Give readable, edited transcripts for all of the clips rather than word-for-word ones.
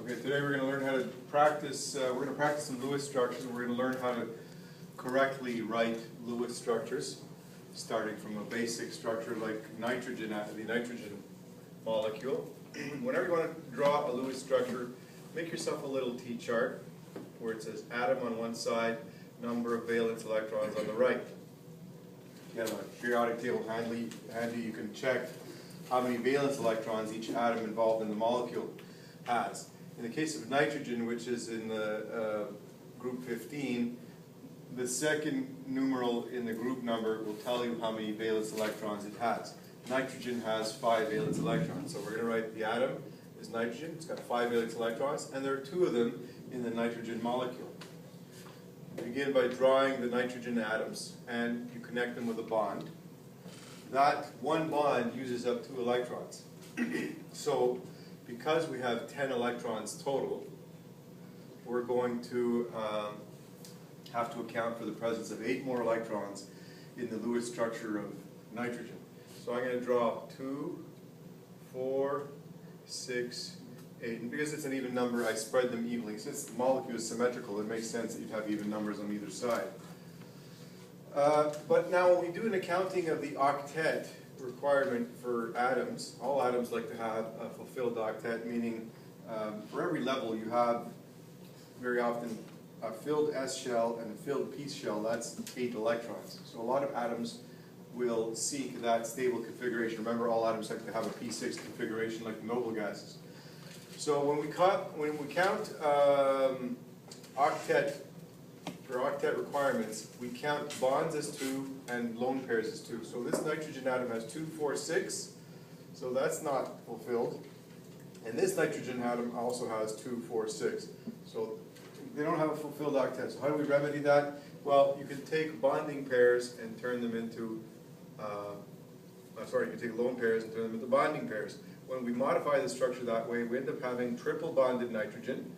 Okay, today we're going to learn how to practice, some Lewis structures, and we're going to learn how to correctly write Lewis structures, starting from a basic structure like nitrogen, the nitrogen molecule. Whenever you want to draw a Lewis structure, make yourself a little T-chart where it says atom on one side, number of valence electrons on the right. If you have a periodic table handy, you can check how many valence electrons each atom involved in the molecule has. In the case of nitrogen, which is in the group 15, the second numeral in the group number will tell you how many valence electrons it has. Nitrogen has 5 valence electrons, so we're going to write the atom is nitrogen. It's got 5 valence electrons, and there are 2 of them in the nitrogen molecule. You begin by drawing the nitrogen atoms, and you connect them with a bond. That one bond uses up 2 electrons. So, because we have 10 electrons total, we're going to have to account for the presence of 8 more electrons in the Lewis structure of nitrogen. So I'm going to draw 2, 4, 6, 8. And because it's an even number, I spread them evenly. Since the molecule is symmetrical, it makes sense that you'd have even numbers on either side. But now when we do an accounting of the octet requirement for atoms, all atoms like to have a fulfilled octet, meaning for every level you have very often a filled S shell and a filled p shell. That's 8 electrons. So a lot of atoms will seek that stable configuration. Remember, all atoms like to have a p6 configuration like the noble gases. So when we count octet, for octet requirements, we count bonds as 2 and lone pairs as 2. So this nitrogen atom has 2, 4, 6, so that's not fulfilled. And this nitrogen atom also has 2, 4, 6. So they don't have a fulfilled octet. So how do we remedy that? Well, you can take bonding pairs and turn them into, you can take lone pairs and turn them into bonding pairs. When we modify the structure that way, we end up having triple bonded nitrogen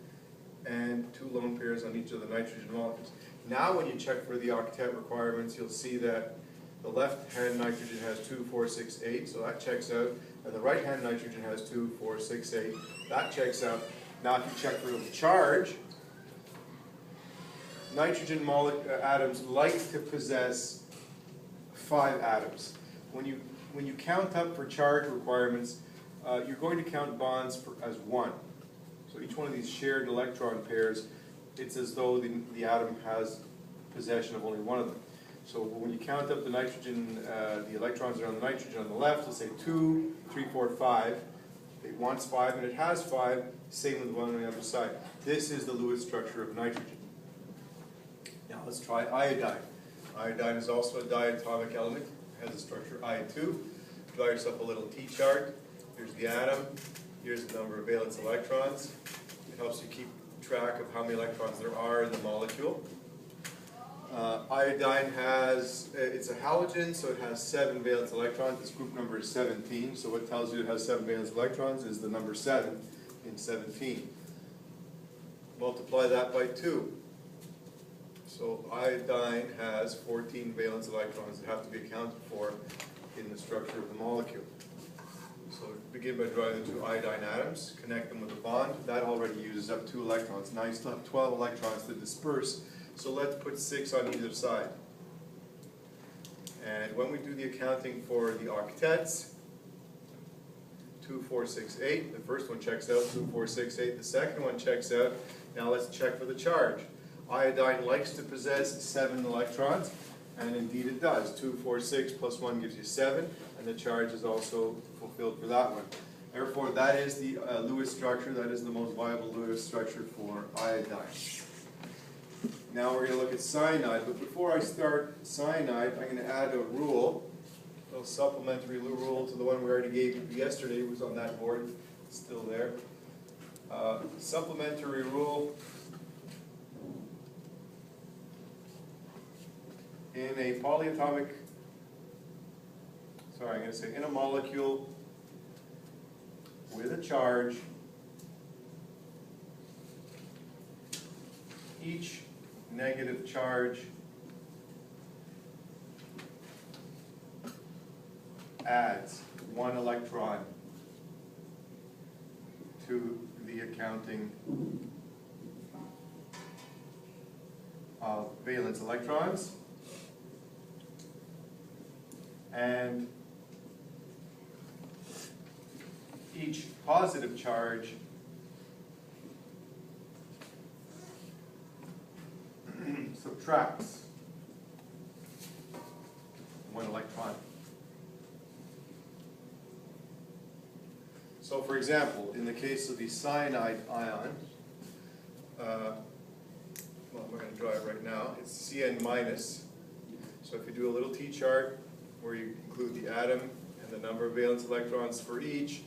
and 2 lone pairs on each of the nitrogen molecules. Now when you check for the octet requirements, you'll see that the left-hand nitrogen has 2, 4, 6, 8, so that checks out, and the right-hand nitrogen has 2, 4, 6, 8, that checks out. Now if you check for the charge, nitrogen atoms like to possess 5 atoms. When you count up for charge requirements, you're going to count bonds as 1. So each one of these shared electron pairs, it's as though the atom has possession of only one of them. So when you count up the nitrogen, the electrons that are on the nitrogen on the left, let's say 2, 3, 4, 5. It wants 5 and it has 5, same with the one on the other side. This is the Lewis structure of nitrogen. Now let's try iodine. Iodine is also a diatomic element. It has a structure I2. Draw yourself a little T-chart. Here's the atom. Here's the number of valence electrons. It helps you keep track of how many electrons there are in the molecule. Iodine it's a halogen, so it has 7 valence electrons. Its group number is 17, so what tells you it has 7 valence electrons is the number 7 in 17. Multiply that by 2. So iodine has 14 valence electrons that have to be accounted for in the structure of the molecule. So begin by drawing the 2 iodine atoms, connect them with a bond. That already uses up 2 electrons. Now you still have 12 electrons to disperse, so let's put 6 on either side. And when we do the accounting for the octets, 2, 4, 6, 8, the first one checks out, 2, 4, 6, 8, the second one checks out. Now let's check for the charge. Iodine likes to possess 7 electrons, and indeed it does. 2, 4, 6 plus 1 gives you 7, and the charge is also fulfilled for that one. Therefore, that is the Lewis structure. That is the most viable Lewis structure for iodine. Now we're going to look at cyanide, but before I start cyanide, I'm going to add a rule, a little supplementary rule to the one we already gave you yesterday. It was on that board. It's still there. Supplementary rule. In a polyatomic, in a molecule with a charge, each negative charge adds 1 electron to the intermediate counting of valence electrons, and each positive charge subtracts one electron. So for example, in the case of the cyanide ion, well, I'm going to draw it right now, it's Cn minus. So if you do a little T-chart where you include the atom and the number of valence electrons for each,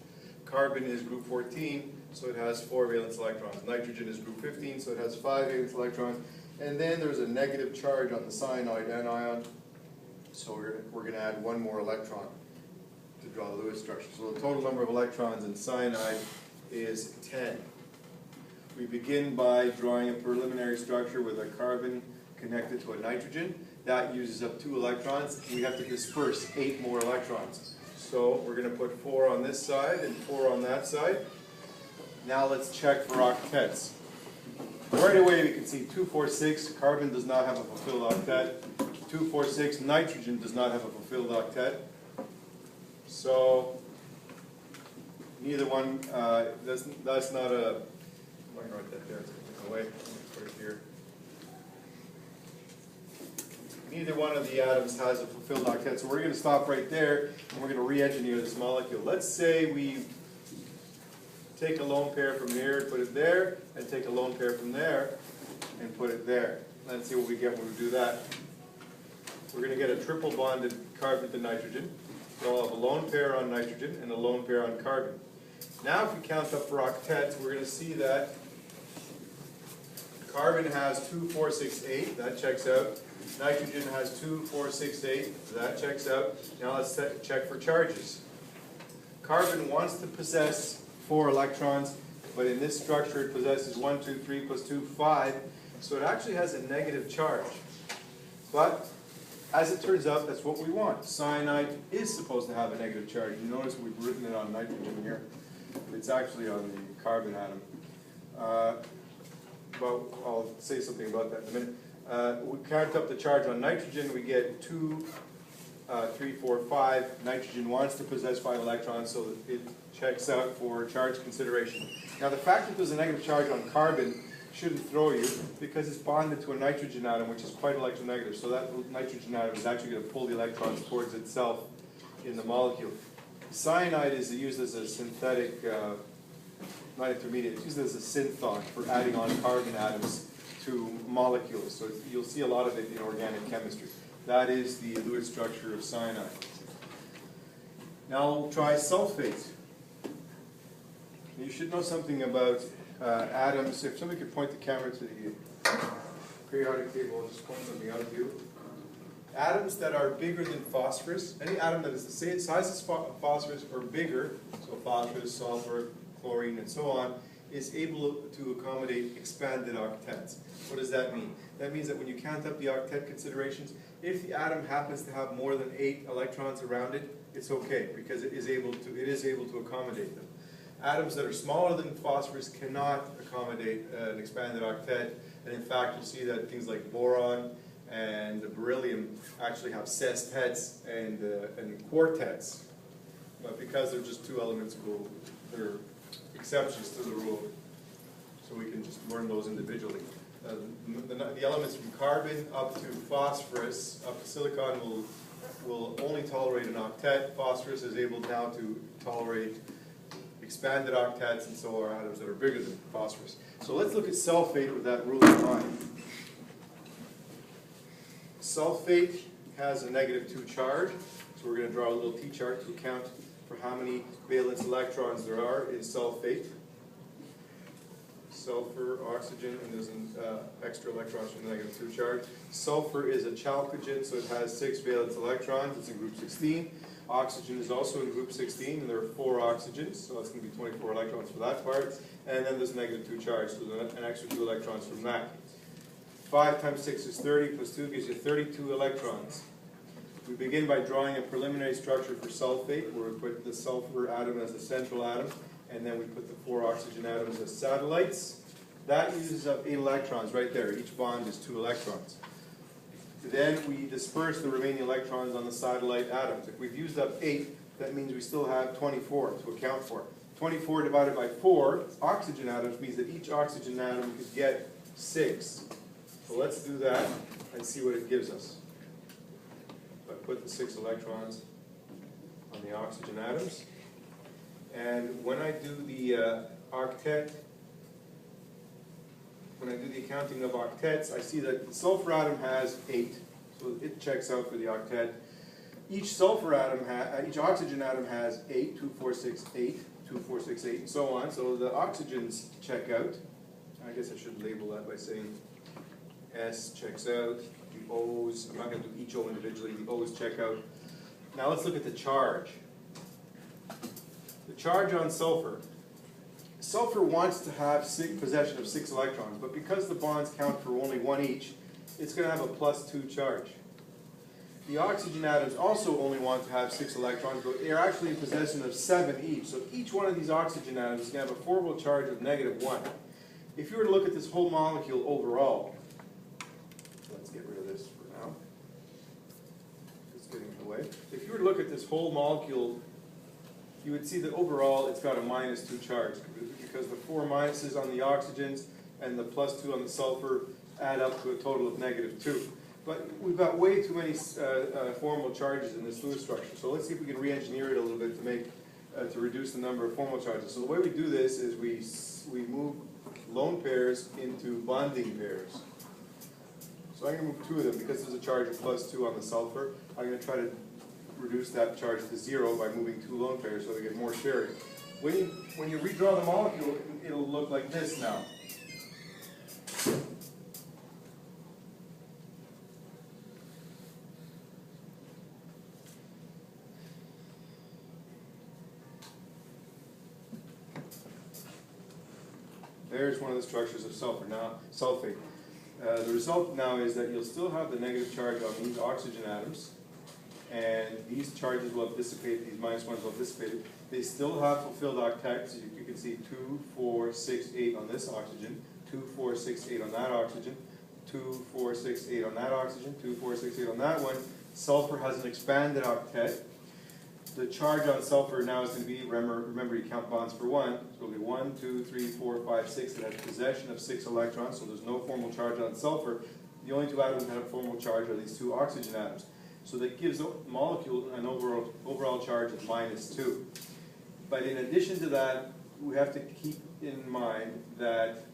carbon is group 14, so it has 4 valence electrons. Nitrogen is group 15, so it has 5 valence electrons. And then there's a negative charge on the cyanide anion, so we're going to add 1 more electron to draw the Lewis structure. So the total number of electrons in cyanide is 10. We begin by drawing a preliminary structure with a carbon connected to a nitrogen. That uses up 2 electrons. We have to disperse 8 more electrons. So we're going to put 4 on this side and 4 on that side. Now let's check for octets. Right away we can see 2, 4, 6, carbon does not have a fulfilled octet. 2, 4, 6, nitrogen does not have a fulfilled octet. So neither one, that's not a, I'm going to write that there, it's going away, put it here. Neither one of the atoms has a fulfilled octet, so we're going to stop right there and we're going to re-engineer this molecule. Let's say we take a lone pair from here, put it there, and take a lone pair from there and put it there. Let's see what we get when we do that. We're going to get a triple bonded carbon to nitrogen. So I'll have a lone pair on nitrogen and a lone pair on carbon. Now if we count up for octets, we're going to see that carbon has 2, 4, 6, 8. That checks out. Nitrogen has 2, 4, 6, 8. That checks out. Now let's check for charges. Carbon wants to possess 4 electrons, but in this structure it possesses 1, 2, 3 plus 2, 5. So it actually has a negative charge. But as it turns out, that's what we want. Cyanide is supposed to have a negative charge. You notice we've written it on nitrogen here. It's actually on the carbon atom. But I'll say something about that in a minute. We count up the charge on nitrogen. We get 2, 3, 4, 5. Nitrogen wants to possess 5 electrons, so it checks out for charge consideration. Now the fact that there's a negative charge on carbon shouldn't throw you, because it's bonded to a nitrogen atom, which is quite electronegative. So that nitrogen atom is actually going to pull the electrons towards itself in the molecule. Cyanide is used as a synthetic, not intermediate, it's used as a synthon for adding on carbon atoms to molecules. So you'll see a lot of it in organic chemistry. That is the Lewis structure of cyanide. Now we'll try sulfate. You should know something about atoms. If somebody could point the camera to the periodic table, I'll just point something out of you. Atoms that are bigger than phosphorus, any atom that is the same size as phosphorus or bigger, so phosphorus, sulfur, chlorine, and so on, is able to accommodate expanded octets. What does that mean? That means that when you count up the octet considerations, if the atom happens to have more than 8 electrons around it, it's okay, because it is able to accommodate them. Atoms that are smaller than phosphorus cannot accommodate an expanded octet, and in fact you'll see that things like boron and beryllium actually have sestets and quartets, but because they're just 2 elements, they're exceptions to the rule, so we can just learn those individually. The elements from carbon up to phosphorus, up to silicon, will only tolerate an octet. Phosphorus is able now to tolerate expanded octets, and so are atoms that are bigger than phosphorus. So let's look at sulfate with that rule in mind. Sulfate has a -2 charge, so we're going to draw a little T-chart to account for how many valence electrons there are in sulfate. Sulfur, oxygen, and there's an extra electrons from the -2 charge. Sulfur is a chalcogen, so it has 6 valence electrons. It's in group 16. Oxygen is also in group 16, and there are 4 oxygens, so that's going to be 24 electrons for that part. And then there's a -2 charge, so there's an extra 2 electrons from that. 5 times 6 is 30, plus 2 gives you 32 electrons. We begin by drawing a preliminary structure for sulfate, where we put the sulfur atom as the central atom, and then we put the 4 oxygen atoms as satellites. That uses up 8 electrons right there. Each bond is 2 electrons. Then we disperse the remaining electrons on the satellite atoms. If we've used up 8, that means we still have 24 to account for. 24 divided by 4 oxygen atoms means that each oxygen atom could get 6. So let's do that and see what it gives us. I put the 6 electrons on the oxygen atoms. And when I do the octet, when I do the accounting of octets, I see that the sulfur atom has 8, so it checks out for the octet. Each sulfur atom, each oxygen atom has 8, 2, 4, 6, 8, 2, 4, 6, 8, and so on. So the oxygens check out. I guess I should label that by saying S checks out. The O's, I'm not going to do each O individually, the O's check out. Now let's look at the charge. The charge on sulfur. Sulfur wants to have possession of 6 electrons, but because the bonds count for only 1 each, it's going to have a +2 charge. The oxygen atoms also only want to have 6 electrons, but they're actually in possession of 7 each. So each one of these oxygen atoms is going to have a formal charge of -1. If you were to look at this whole molecule overall, let's get rid of this for now. It's getting in the way. If you were to look at this whole molecule, you would see that overall it's got a -2 charge, because the 4 minuses on the oxygens and the +2 on the sulfur add up to a total of -2. But we've got way too many formal charges in this Lewis structure. So let's see if we can re-engineer it a little bit to make to reduce the number of formal charges. So the way we do this is we move lone pairs into bonding pairs. So I'm going to move 2 of them because there's a charge of +2 on the sulfur. I'm going to try to reduce that charge to 0 by moving 2 lone pairs so we get more sharing. When you redraw the molecule, it'll look like this now. There's one of the structures of sulfur. Now, sulfate. The result now is that you'll still have the negative charge on these oxygen atoms, and these charges will have dissipated, these -1s will have dissipated. They still have fulfilled octets. You can see 2, 4, 6, 8 on this oxygen, 2, 4, 6, 8 on that oxygen, 2, 4, 6, 8 on that oxygen, 2, 4, 6, 8 on that one. Sulfur has an expanded octet. The charge on sulfur now is going to be, remember you count bonds for 1, so it'll be 1, 2, 3, 4, 5, 6. It has possession of 6 electrons, so there's no formal charge on sulfur. The only 2 atoms that have formal charge are these 2 oxygen atoms. So that gives the molecule an overall charge of -2. But in addition to that, we have to keep in mind that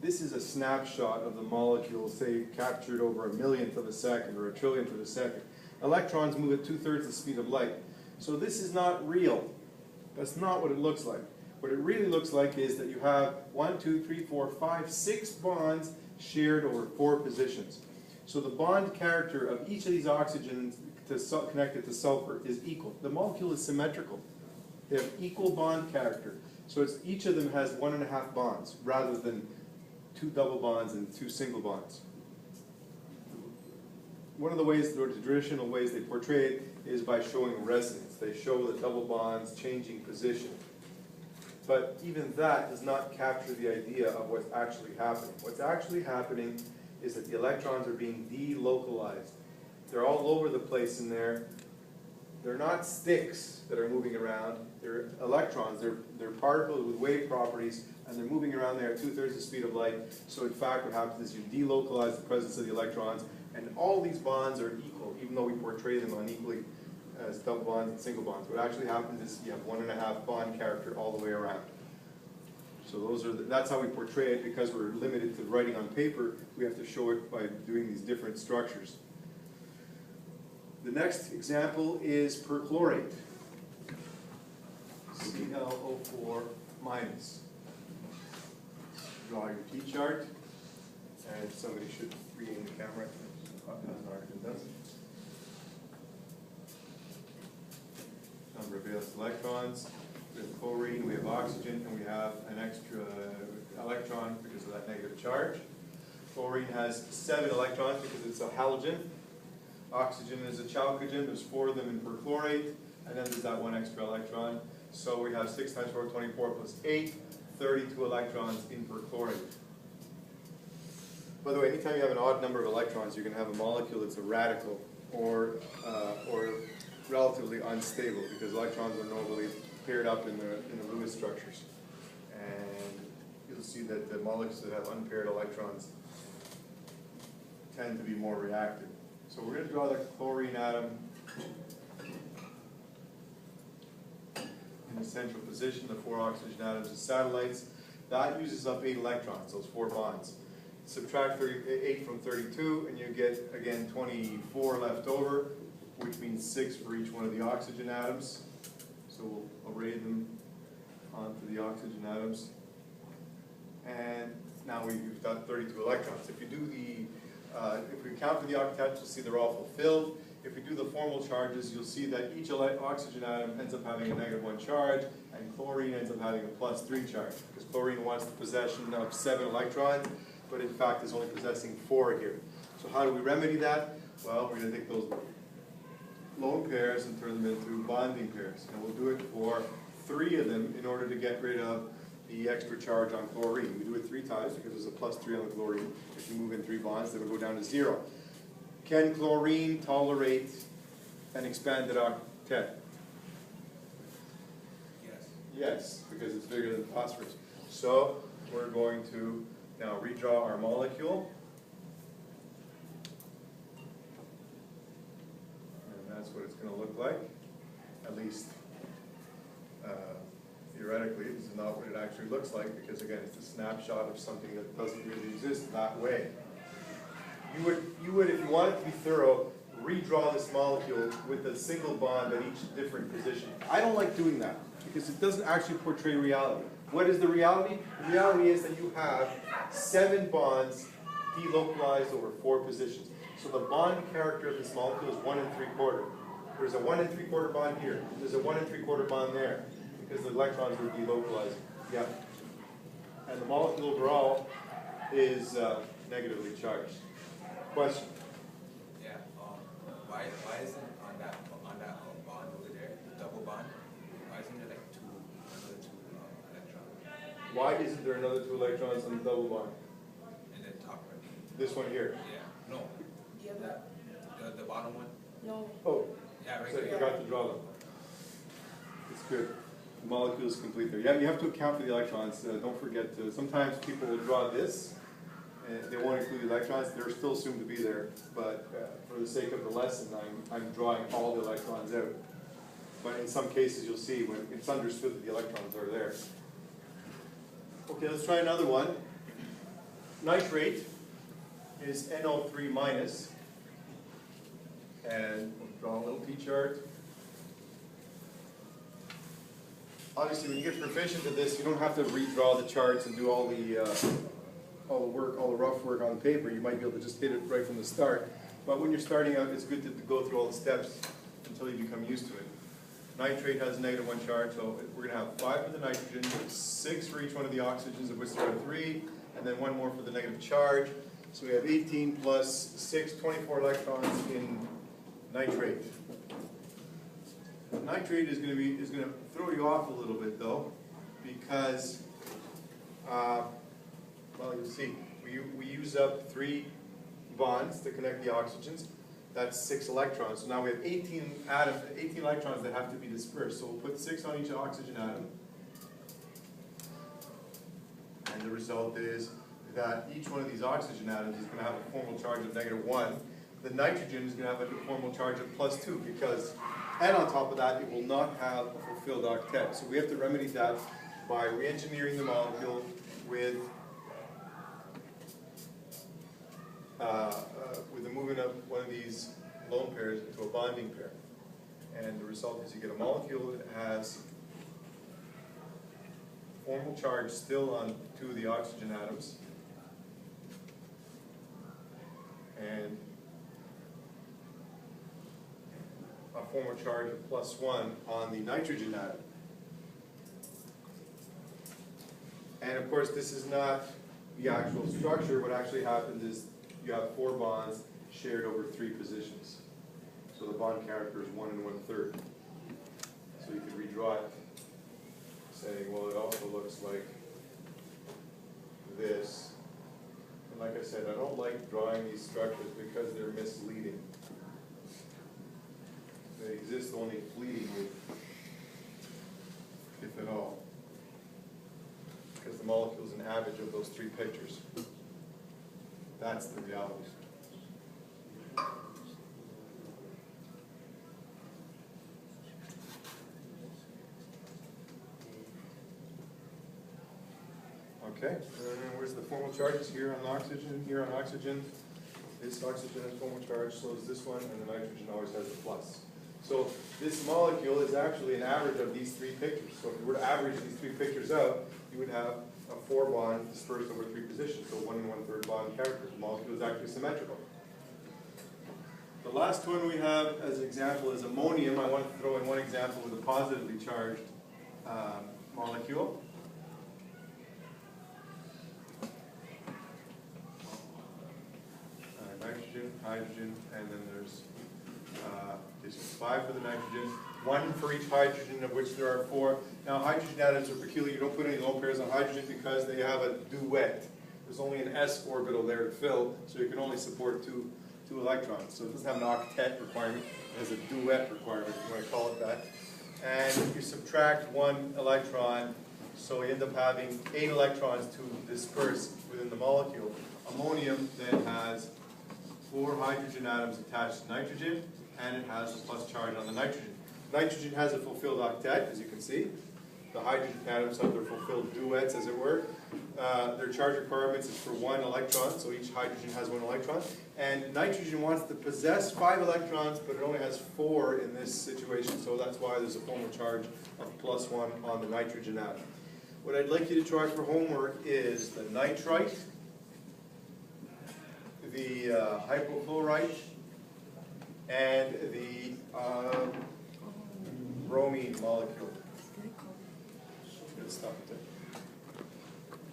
this is a snapshot of the molecule, say, captured over a millionth of a second or a trillionth of a second. Electrons move at 2/3 the speed of light. So this is not real. That's not what it looks like. What it really looks like is that you have 1, 2, 3, 4, 5, 6 bonds shared over 4 positions. So the bond character of each of these oxygens connected to sulfur is equal. The molecule is symmetrical. They have equal bond character. So each of them has 1.5 bonds rather than 2 double bonds and 2 single bonds. One of the ways, the traditional ways they portray it, is by showing resonance. They show the double bonds changing position. But even that does not capture the idea of what's actually happening. What's actually happening is that the electrons are being delocalized. They're all over the place in there. They're not sticks that are moving around. They're electrons. They're particles with wave properties, and they're moving around there at 2/3 the speed of light. So in fact, what happens is you delocalize the presence of the electrons, and all these bonds are equal, even though we portray them unequally as double bonds and single bonds. What actually happens is you have 1.5 bond character all the way around. So that's how we portray it. Because we're limited to writing on paper, we have to show it by doing these different structures. The next example is perchlorate, ClO4 minus. Draw your T-chart, and somebody should re-aim the camera. Number of valence electrons. We have chlorine, we have oxygen, and we have an extra electron because of that negative charge. Chlorine has 7 electrons because it's a halogen. Oxygen is a chalcogen. There's 4 of them in perchlorate, and then there's that 1 extra electron. So we have 6 times 4, 24 plus 8, 32 electrons in perchlorate. By the way, anytime you have an odd number of electrons, you're going to have a molecule that's a radical or relatively unstable, because electrons are normally paired up in the Lewis structures. And you'll see that the molecules that have unpaired electrons tend to be more reactive. So we're going to draw the chlorine atom in the central position, the 4 oxygen atoms as satellites. That uses up 8 electrons, those 4 bonds. Subtract 8 from 32, and you get, again, 24 left over, which means 6 for each one of the oxygen atoms. So we'll array them onto the oxygen atoms. And now we've got 32 electrons. If you do if we count for the octets, you'll see they're all fulfilled. If we do the formal charges, you'll see that each oxygen atom ends up having a -1 charge, and chlorine ends up having a +3 charge, because chlorine wants the possession of 7 electrons, but in fact is only possessing 4 here. So how do we remedy that? Well, we're going to take those lone pairs and turn them into bonding pairs. And we'll do it for 3 of them in order to get rid of the extra charge on chlorine. We do it 3 times because there's a +3 on the chlorine. If you move in 3 bonds, they will go down to 0. Can chlorine tolerate an expanded octet? Yes. Yes, because it's bigger than phosphorus. So we're going to now redraw our molecule. And that's what it's going to look like. At least theoretically, this is not what it actually looks like, because again, it's a snapshot of something that doesn't really exist that way. You would, if you wanted to be thorough, redraw this molecule with a single bond at each different position. I don't like doing that, because it doesn't actually portray reality. What is the reality? The reality is that you have 7 bonds delocalized over 4 positions. So the bond character of this molecule is 1 3/4. There's a 1 3/4 bond here. There's a 1 3/4 bond there, because the electrons are delocalized. Yeah. And the molecule overall is negatively charged. Question? Yeah. Why isn't on that bond over there, the double bond? Why isn't there like another two electrons? Why isn't there another 2 electrons on the double bond? And then top right. This one here. Yeah. No. Yeah. The bottom one. No. Oh. Yeah. Right So I there. forgot to draw them. It's good. The molecule is complete there. Yeah, you have to account for the electrons. Don't forget to. Sometimes people will draw this, and they won't include the electrons. They're still assumed to be there, but for the sake of the lesson, I'm drawing all the electrons out. But in some cases, you'll see when it's understood that the electrons are there. Okay, let's try another one. Nitrate is NO3 minus, and we'll draw a little P-chart. Obviously, when you get proficient at this, you don't have to redraw the charts and do all the rough work on the paper. You might be able to just hit it right from the start. But when you're starting out, it's good to go through all the steps until you become used to it. Nitrate has a -1 charge, so we're going to have 5 for the nitrogen, 6 for each one of the oxygens, of which there are 3, and then 1 more for the negative charge. So we have 18 plus 6, 24 electrons in nitrate. Nitrate is going to throw you off a little bit though, because well, you'll see we use up 3 bonds to connect the oxygens. That's 6 electrons. So now we have 18 electrons that have to be dispersed. So we'll put 6 on each oxygen atom, and the result is that each one of these oxygen atoms is going to have a formal charge of -1. The nitrogen is going to have a formal charge of +2, because, and on top of that, it will not have a fulfilled octet. So we have to remedy that by re-engineering the molecule with the movement of one of these lone pairs into a bonding pair. And the result is you get a molecule that has formal charge still on 2 of the oxygen atoms, and a formal charge of +1 on the nitrogen atom. And of course, this is not the actual structure. What actually happens is you have 4 bonds shared over 3 positions. So the bond character is 1 1/3. So you can redraw it saying, well, it also looks like this. And like I said, I don't like drawing these structures because they're misleading. They exist only fleetingly, if at all. Because the molecule is an average of those three pictures. That's the reality. Okay, and where's the formal charges? Here on oxygen, here on oxygen. This oxygen has formal charge, so is this one, and the nitrogen always has a plus. So this molecule is actually an average of these three pictures. So if you were to average these three pictures out, you would have a 4-bond dispersed over 3 positions, so 1 1/3 bond character. The molecule is actually symmetrical. The last one we have as an example is ammonium. I want to throw in one example with a positively charged molecule. Nitrogen, hydrogen, and then there's this is 5 for the nitrogen, 1 for each hydrogen, of which there are 4. Now hydrogen atoms are peculiar. You don't put any lone pairs on hydrogen because they have a duet. There's only an s orbital there to fill, so you can only support two electrons. So it doesn't have an octet requirement. It has a duet requirement, if you want to call it that. And you subtract 1 electron, so you end up having 8 electrons to disperse within the molecule. Ammonium then has 4 hydrogen atoms attached to nitrogen, and it has a plus charge on the nitrogen. Nitrogen has a fulfilled octet, as you can see. The hydrogen atoms have their fulfilled duets, as it were. Their charge requirements is for 1 electron, so each hydrogen has 1 electron. And nitrogen wants to possess 5 electrons, but it only has 4 in this situation, so that's why there's a formal charge of +1 on the nitrogen atom. What I'd like you to try for homework is the nitrite, the hypochlorite, and the bromine molecule. Good stuff.